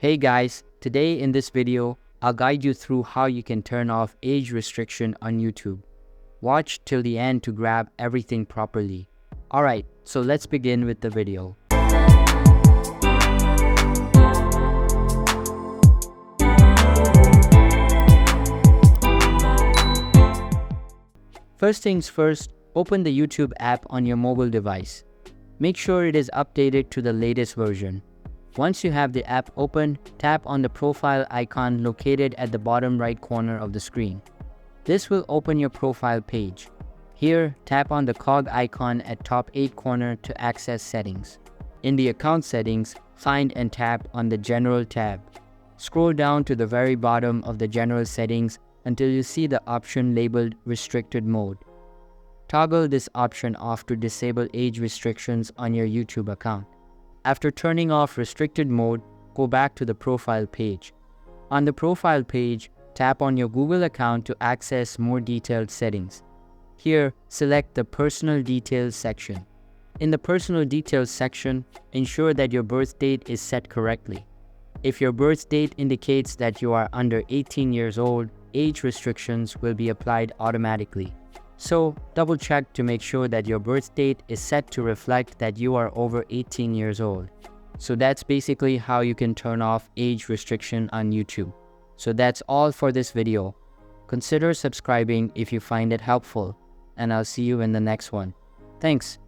Hey guys, today in this video, I'll guide you through how you can turn off age restriction on YouTube. Watch till the end to grab everything properly. Alright, so let's begin with the video. First things first, open the YouTube app on your mobile device. Make sure it is updated to the latest version. Once you have the app open, tap on the profile icon located at the bottom right corner of the screen. This will open your profile page. Here, tap on the cog icon at top 8 corner to access settings. In the account settings, find and tap on the General tab. Scroll down to the very bottom of the General settings until you see the option labeled Restricted Mode. Toggle this option off to disable age restrictions on your YouTube account. After turning off restricted mode, go back to the profile page. On the profile page, tap on your Google account to access more detailed settings. Here, select the Personal Details section. In the Personal Details section, ensure that your birth date is set correctly. If your birth date indicates that you are under 18 years old, age restrictions will be applied automatically. So, double check to make sure that your birth date is set to reflect that you are over 18 years old. So that's basically how you can turn off age restriction on YouTube. So that's all for this video. Consider subscribing if you find it helpful, and I'll see you in the next one. Thanks.